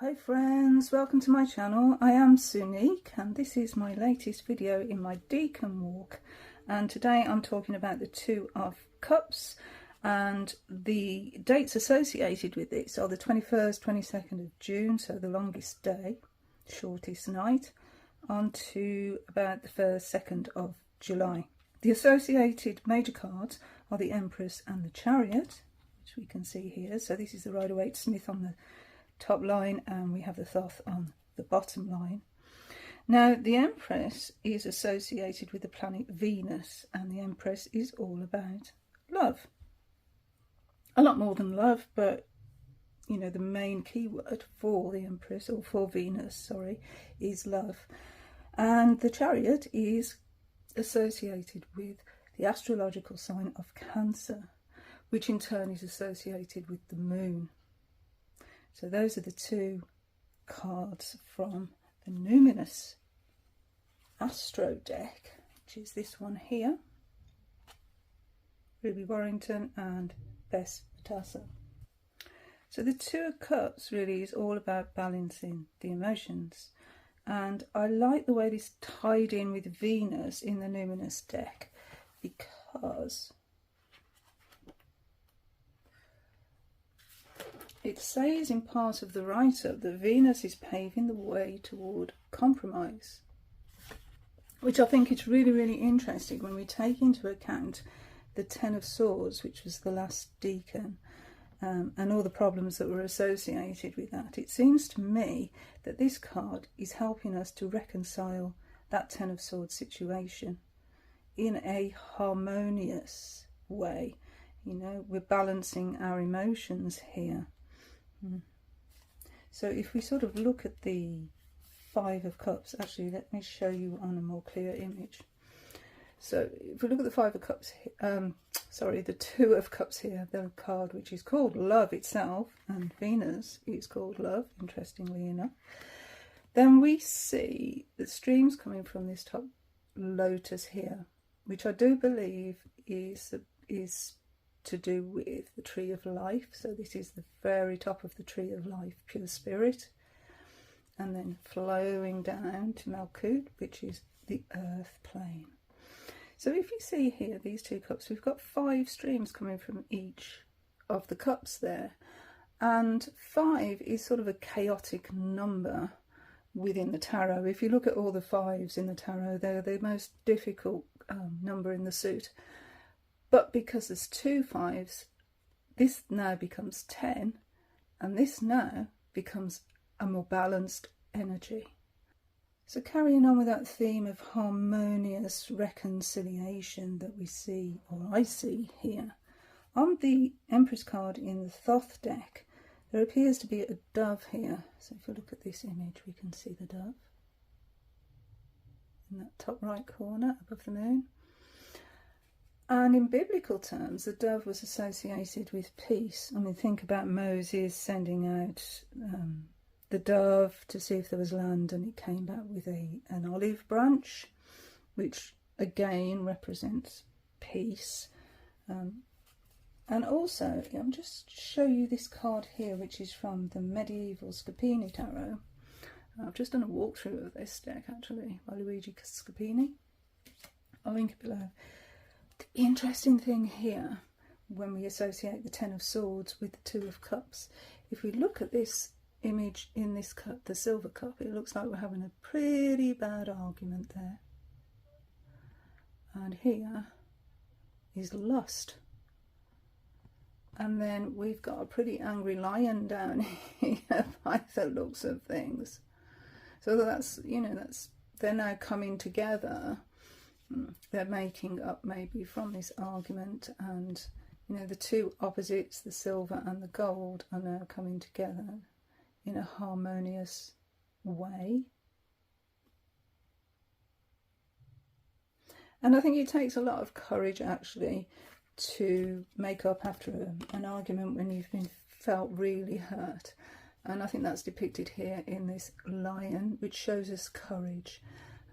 Hi friends, welcome to my channel. I am Sunique and this is my latest video in my Decan walk, and today I'm talking about the Two of Cups, and the dates associated with this are the 21st, 22nd of June, so the longest day, shortest night, on to about the 1st, 2nd of July. The associated major cards are the Empress and the Chariot, which we can see here. So this is the Rider-Waite Smith on the top line and we have the Thoth on the bottom line. Now the Empress is associated with the planet Venus, and the Empress is all about love. A lot more than love, but you know, the main keyword for the Empress, or for Venus, sorry, is love. And the Chariot is associated with the astrological sign of Cancer, which in turn is associated with the Moon. So those are the two cards from the Numinous Astro deck, which is this one here, Ruby Warrington and Bess Matassa. So the Two of Cups really is all about balancing the emotions, and I like the way this tied in with Venus in the Numinous deck, because it says in part of the write-up that Venus is paving the way toward compromise, which I think is really, really interesting when we take into account the Ten of Swords, which was the last decan, and all the problems that were associated with that. It seems to me that this card is helping us to reconcile that Ten of Swords situation in a harmonious way. You know, we're balancing our emotions here. So if we sort of look at the Five of Cups, actually let me show you on a more clear image. So if we look at the Five of Cups, the Two of Cups here, the card which is called Love itself, and Venus is called Love, interestingly enough, then we see the streams coming from this top lotus here, which I do believe is to do with the Tree of Life. So this is the very top of the Tree of Life, pure spirit, and then flowing down to Malkut, which is the earth plane. So if you see here these two cups, we've got 5 streams coming from each of the cups there, and 5 is sort of a chaotic number within the tarot. If you look at all the 5s in the tarot, they're the most difficult number in the suit. But because there's 2 5s, this now becomes 10, and this now becomes a more balanced energy. So carrying on with that theme of harmonious reconciliation that we see, or I see here, on the Empress card in the Thoth deck, there appears to be a dove here. So if you look at this image, we can see the dove in that top right corner above the moon. And in biblical terms, the dove was associated with peace. I mean, think about Moses sending out the dove to see if there was land, and it came back with an olive branch, which again represents peace. And also, I'm just show you this card here, which is from the medieval Scapini Tarot. I've just done a walkthrough of this deck, actually, by Luigi Scapini. I'll link it below. The interesting thing here, when we associate the Ten of Swords with the Two of Cups, if we look at this image in this cup, the silver cup, it looks like we're having a pretty bad argument there. And here is lust. And then we've got a pretty angry lion down here by the looks of things. So that's, you know, they're now coming together. They're making up maybe from this argument, and you know, the two opposites, the silver and the gold, are now coming together in a harmonious way. And I think it takes a lot of courage actually to make up after an argument when you've been felt really hurt, and I think that's depicted here in this lion, which shows us courage.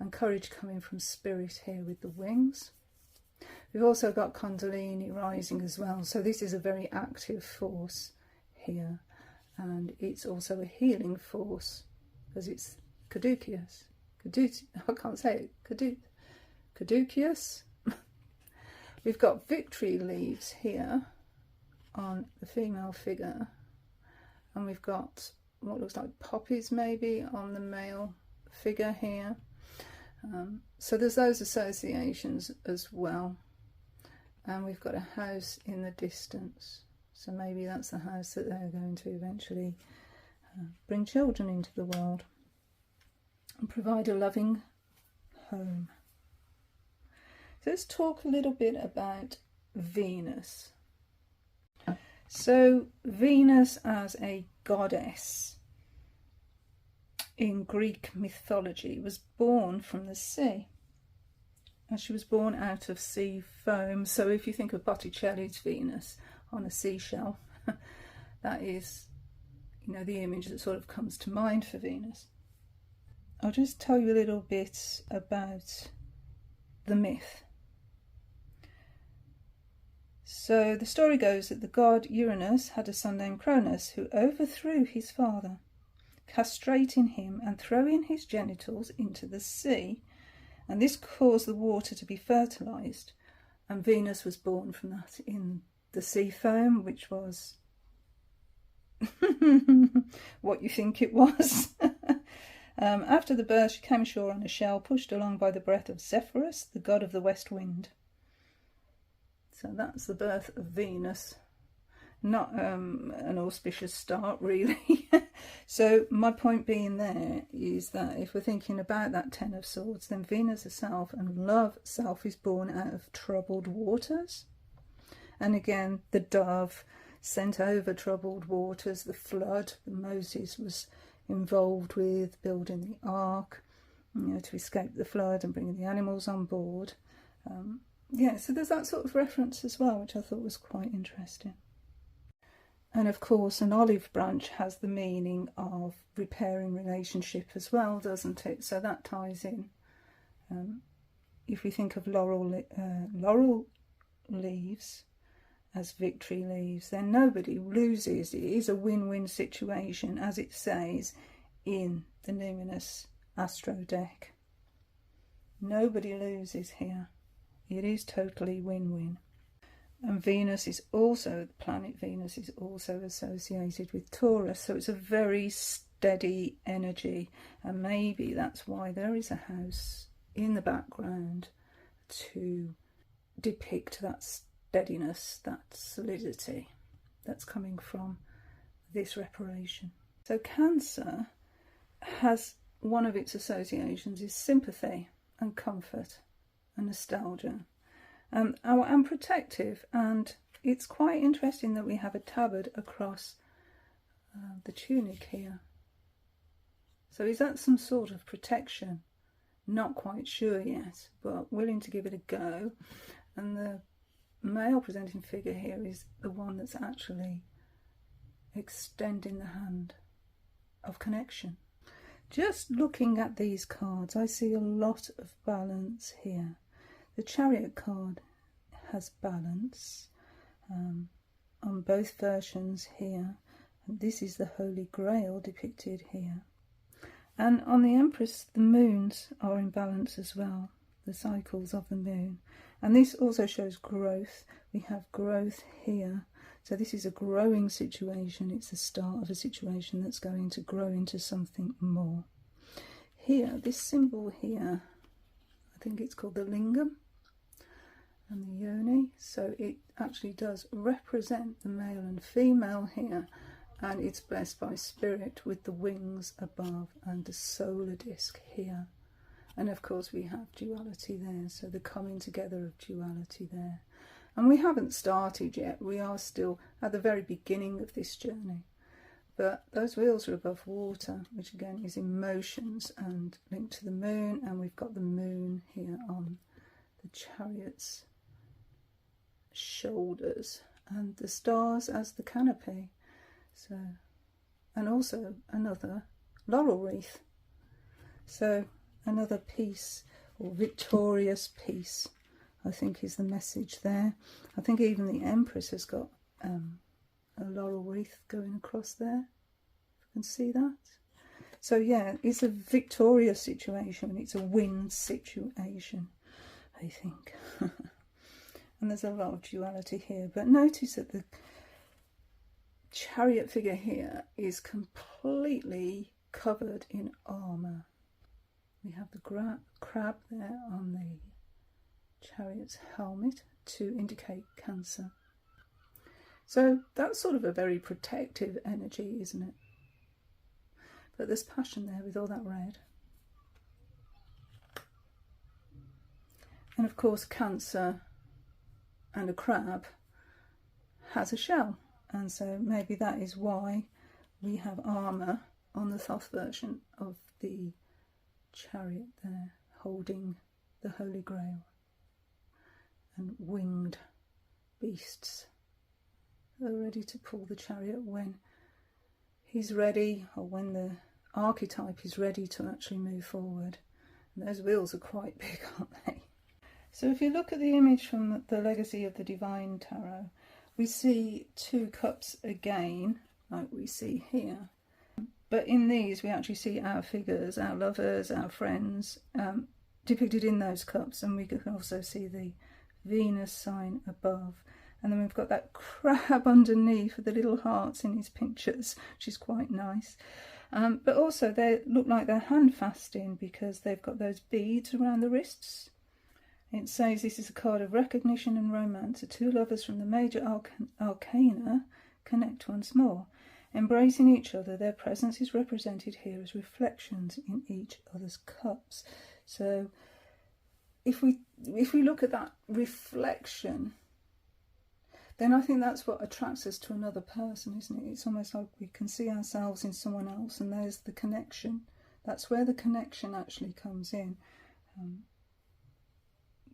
And courage coming from spirit here with the wings. We've also got Kundalini rising as well, so this is a very active force here. and it's also a healing force because it's caduceus. I can't say it. Caduceus. We've got victory leaves here on the female figure, and we've got what looks like poppies maybe on the male figure here. So there's those associations as well. And we've got a house in the distance, so maybe that's the house that they're going to eventually bring children into the world and provide a loving home. So let's talk a little bit about Venus. So Venus as a goddess in Greek mythology was born from the sea. And she was born out of sea foam. So if you think of Botticelli's Venus on a seashell, that is, you know, the image that sort of comes to mind for Venus. I'll just tell you a little bit about the myth. So the story goes that the god Uranus had a son named Cronus who overthrew his father, castrating him and throwing his genitals into the sea, and this caused the water to be fertilised, and Venus was born from that in the sea foam, which was what you think it was. After the birth, she came ashore on a shell pushed along by the breath of Zephyrus, the god of the west wind. So that's the birth of Venus. Not an auspicious start, really. So my point being there is that if we're thinking about that Ten of Swords, then Venus herself and love self is born out of troubled waters. And again, the dove sent over troubled waters, the flood that Moses was involved with, building the ark, you know, to escape the flood and bringing the animals on board. Yeah, so there's that sort of reference as well, which I thought was quite interesting. And of course, an olive branch has the meaning of repairing relationship as well, doesn't it? So that ties in. If we think of laurel leaves as victory leaves, then nobody loses. It is a win-win situation, as it says in the Numinous Astro deck. Nobody loses here. It is totally win-win. And Venus is also, the planet Venus is also associated with Taurus, so it's a very steady energy, and maybe that's why there is a house in the background to depict that steadiness, that solidity that's coming from this reparation. So Cancer has one of its associations is sympathy and comfort and nostalgia. And protective, and it's quite interesting that we have a tabard across the tunic here. So is that some sort of protection? Not quite sure yet, but willing to give it a go. And the male presenting figure here is the one that's actually extending the hand of connection. Just looking at these cards, I see a lot of balance here. The Chariot card has balance on both versions here. And this is the Holy Grail depicted here. And on the Empress, the moons are in balance as well, the cycles of the moon. And this also shows growth. We have growth here. So this is a growing situation. It's the start of a situation that's going to grow into something more. Here, this symbol here, I think it's called the lingam and the yoni, so it actually does represent the male and female here, and it's blessed by spirit with the wings above and the solar disc here. And of course we have duality there, so the coming together of duality there. And we haven't started yet, we are still at the very beginning of this journey. But those wheels are above water, which again is emotions and linked to the moon, and we've got the moon here on the Chariot's shoulders, and the stars as the canopy. So, and also another laurel wreath. So another peace, or victorious peace, I think is the message there. I think even the Empress has got a laurel wreath going across there. You can see that. So yeah, it's a victorious situation. It's a win situation, I think. And there's a lot of duality here. But notice that the Chariot figure here is completely covered in armour. We have the crab there on the Chariot's helmet to indicate Cancer. So that's sort of a very protective energy, isn't it? But there's passion there with all that red. And of course Cancer and a crab has a shell. And so maybe that is why we have armour on the Thoth version of the Chariot there, holding the Holy Grail. And winged beasts are ready to pull the Chariot when he's ready, or when the archetype is ready to actually move forward. And those wheels are quite big, aren't they? So if you look at the image from the Legacy of the Divine Tarot, we see 2 cups again, like we see here. But in these, we actually see our figures, our lovers, our friends, depicted in those cups. And we can also see the Venus sign above. And then we've got that crab underneath with the little hearts in his pictures, which is quite nice. But also they look like they're hand fasting because they've got those beads around the wrists. It says this is a card of recognition and romance. The 2 lovers from the major arcana connect once more. Embracing each other, their presence is represented here as reflections in each other's cups. So if we look at that reflection, then I think that's what attracts us to another person, isn't it? It's almost like we can see ourselves in someone else, and there's the connection. That's where the connection actually comes in.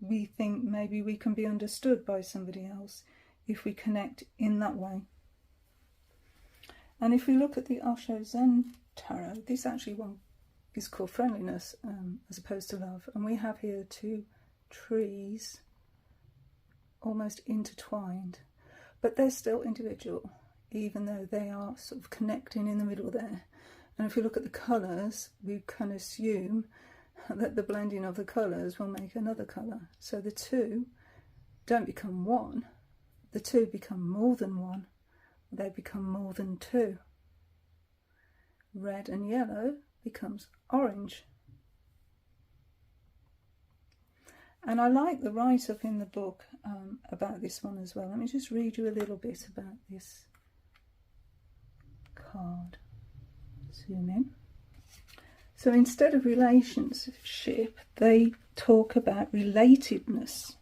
We think maybe we can be understood by somebody else if we connect in that way. And if we look at the Osho Zen Tarot, this actually one is called Friendliness as opposed to Love. And we have here 2 trees almost intertwined, but they're still individual, even though they are sort of connecting in the middle there. And if we look at the colours, we can assume that the blending of the colours will make another colour. So the 2 don't become one, the 2 become more than one, they become more than 2. Red and yellow becomes orange. And I like the write-up in the book about this one as well. Let me just read you a little bit about this card. Zoom in. So instead of relationship, they talk about relatedness.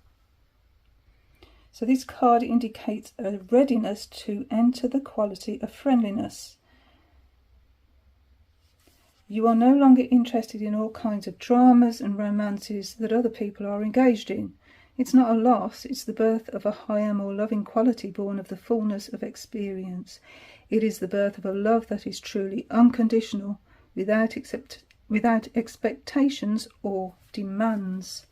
So this card indicates a readiness to enter the quality of friendliness. You are no longer interested in all kinds of dramas and romances that other people are engaged in. It's not a loss, it's the birth of a higher, more loving quality born of the fullness of experience. It is the birth of a love that is truly unconditional, without expectations or demands.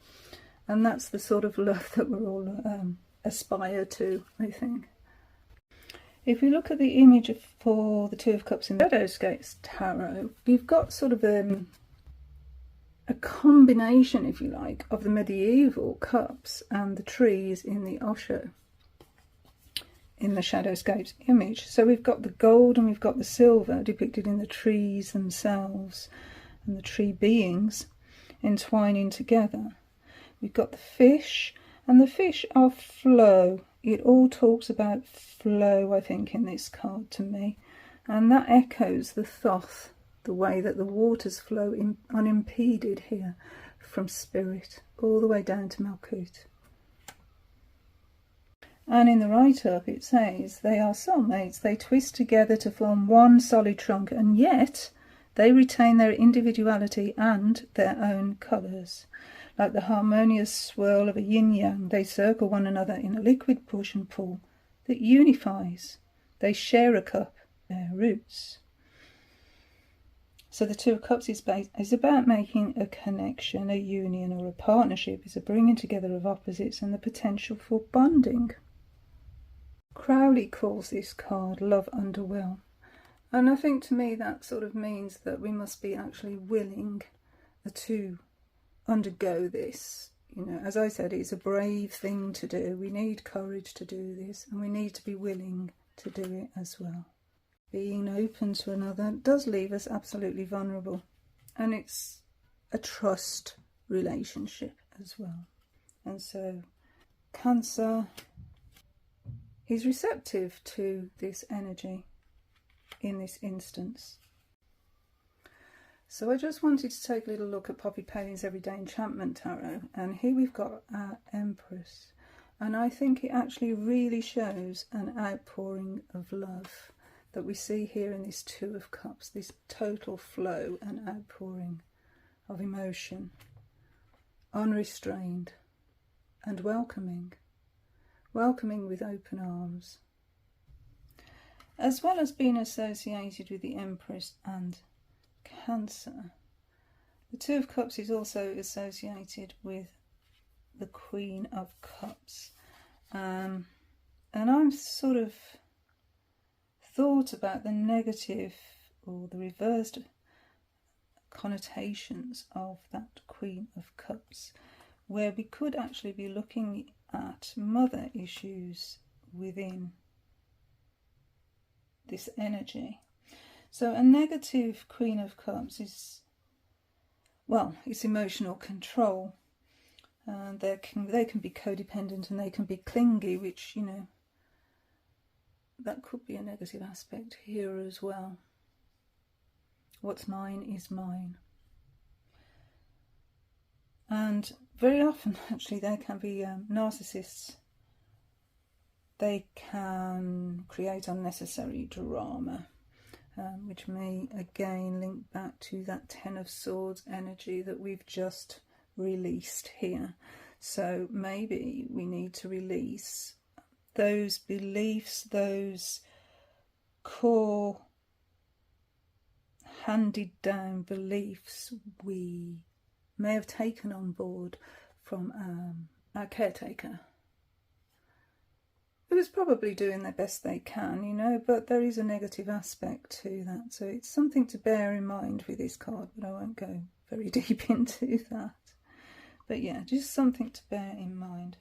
And that's the sort of love that we're all aspire to, I think. If we look at the image for the 2 of Cups in the Shadowscapes Tarot, we've got sort of a combination, if you like, of the medieval cups and the trees in the Osho, in the Shadowscapes image. So we've got the gold and we've got the silver depicted in the trees themselves and the tree beings entwining together. We've got the fish, and the fish are flow. It all talks about flow, I think, in this card to me. And that echoes the Thoth, the way that the waters flow unimpeded here from spirit all the way down to Malkut. And in the write-up it says they are soulmates. They twist together to form one solid trunk, and yet they retain their individuality and their own colours. Like the harmonious swirl of a yin-yang, they circle one another in a liquid push and pull that unifies. They share a cup, their roots. So the 2 of Cups is about making a connection, a union or a partnership. It's a bringing together of opposites and the potential for bonding. Crowley calls this card Love Under Will. And I think to me that sort of means that we must be actually willing to undergo this. You know, as I said, it's a brave thing to do. We need courage to do this, and we need to be willing to do it as well. Being open to another does leave us absolutely vulnerable, and it's a trust relationship as well. And so Cancer, he's receptive to this energy in this instance. So I just wanted to take a little look at Poppy Palin's Everyday Enchantment Tarot, and here we've got our Empress, and I think it actually really shows an outpouring of love that we see here in this Two of Cups, this total flow and outpouring of emotion, unrestrained and welcoming with open arms. As well as being associated with the Empress and Cancer, the Two of Cups is also associated with the Queen of Cups. And I'm sort of thought about the negative or the reversed connotations of that Queen of Cups, where we could actually be looking at mother issues within this energy. So a negative Queen of Cups is, well, it's emotional control. They can be codependent and they can be clingy, which, you know, that could be a negative aspect here as well. What's mine is mine. And very often, actually, there can be narcissists. They can create unnecessary drama, which may again link back to that Ten of Swords energy that we've just released here. So maybe we need to release those beliefs, those core handed down beliefs we may have taken on board from our caretaker, who is probably doing their best they can, you know, but there is a negative aspect to that. So it's something to bear in mind with this card, but I won't go very deep into that. But yeah, just something to bear in mind.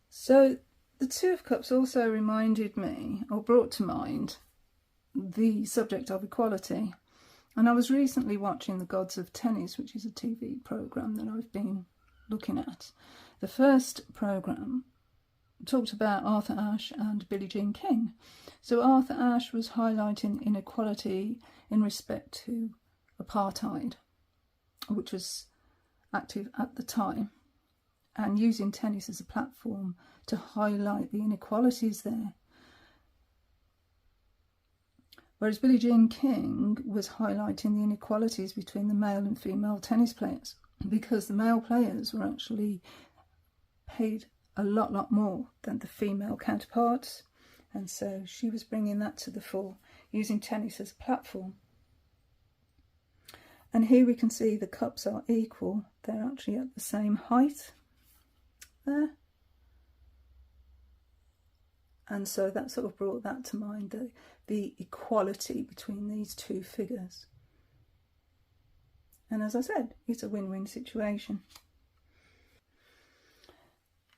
So the Two of Cups also reminded me, or brought to mind, the subject of equality. And I was recently watching The Gods of Tennis, which is a TV programme that I've been looking at. The first programme talked about Arthur Ashe and Billie Jean King. So Arthur Ashe was highlighting inequality in respect to apartheid, which was active at the time, and using tennis as a platform to highlight the inequalities there. Whereas Billie Jean King was highlighting the inequalities between the male and female tennis players, because the male players were actually paid a lot more than the female counterparts. And so she was bringing that to the fore, using tennis as a platform. And here we can see the cups are equal. They're actually at the same height there. And so that sort of brought that to mind, the equality between these two figures. And as I said, it's a win-win situation.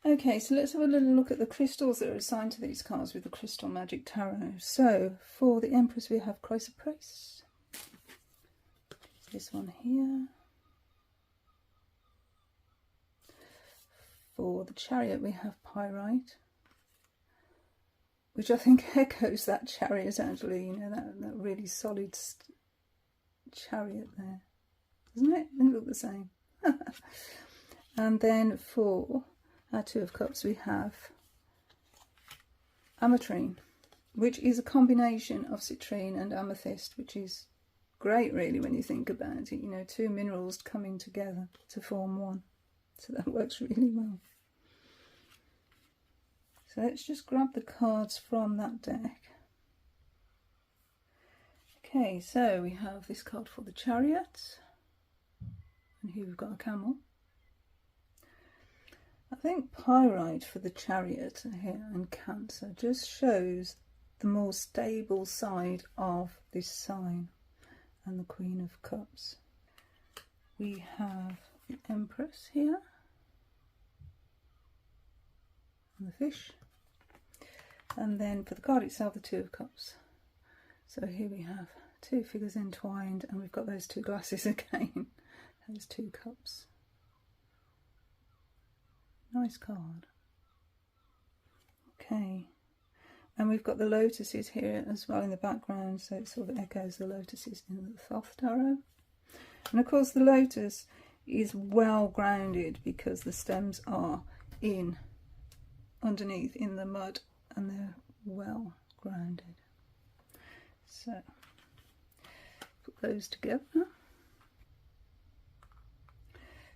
Okay, so let's have a little look at the crystals that are assigned to these cards with the Crystal Magic Tarot. So for the Empress we have Chrysoprase. This one here. For the Chariot we have Pyrite, which I think echoes that Chariot actually, you know, that really solid chariot there, doesn't it? They look the same. And then for our Two of Cups we have Ametrine, which is a combination of citrine and amethyst, which is great really when you think about it, you know, two minerals coming together to form one. So that works really well. So let's just grab the cards from that deck. Okay, so we have this card for the Chariot, and here we've got a camel. I think Pyrite for the Chariot here and Cancer just shows the more stable side of this sign, and the Queen of Cups. We have the Empress here, and the Fish, and then for the card itself, the Two of Cups. So here we have two figures entwined, and we've got those two glasses again, those two cups. Nice card. Okay, and we've got the lotuses here as well in the background, so it sort of echoes the lotuses in the Thoth Tarot. And of course the lotus is well grounded because the stems are in underneath in the mud, and they're well grounded. So put those together.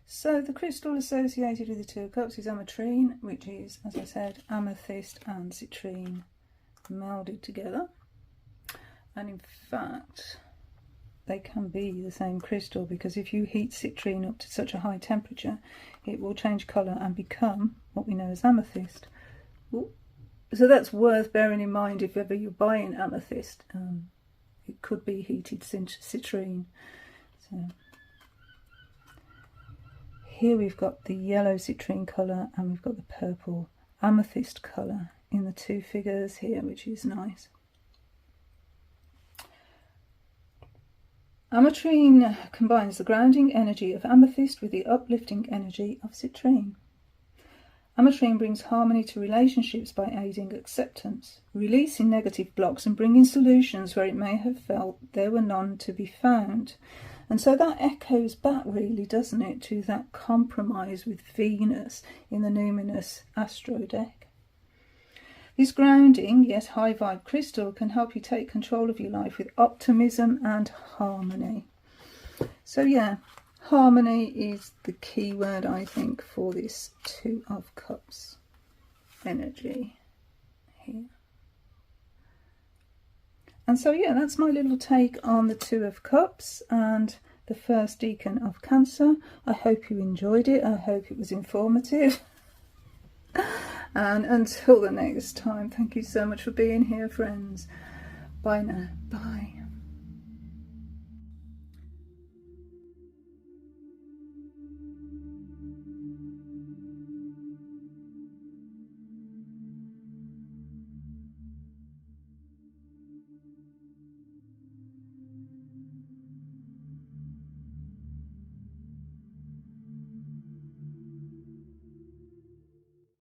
So the crystal associated with the Two of Cups is ametrine, which is, as I said, amethyst and citrine melded together. And in fact, they can be the same crystal, because if you heat citrine up to such a high temperature, it will change colour and become what we know as amethyst. So that's worth bearing in mind if ever you're buying amethyst. It could be heated citrine. So here we've got the yellow citrine colour, and we've got the purple amethyst colour in the two figures here, which is nice. Ametrine combines the grounding energy of amethyst with the uplifting energy of citrine. Ametrine brings harmony to relationships by aiding acceptance, releasing negative blocks and bringing solutions where it may have felt there were none to be found. And so that echoes back really, doesn't it, to that compromise with Venus in the Numinous Astro deck. This grounding, yet high vibe crystal can help you take control of your life with optimism and harmony. So yeah, harmony is the key word, I think, for this Two of Cups energy here. And so yeah, that's my little take on the Two of Cups and the first decan of Cancer. I hope you enjoyed it. I hope it was informative. And until the next time, thank you so much for being here, friends. Bye now. Bye.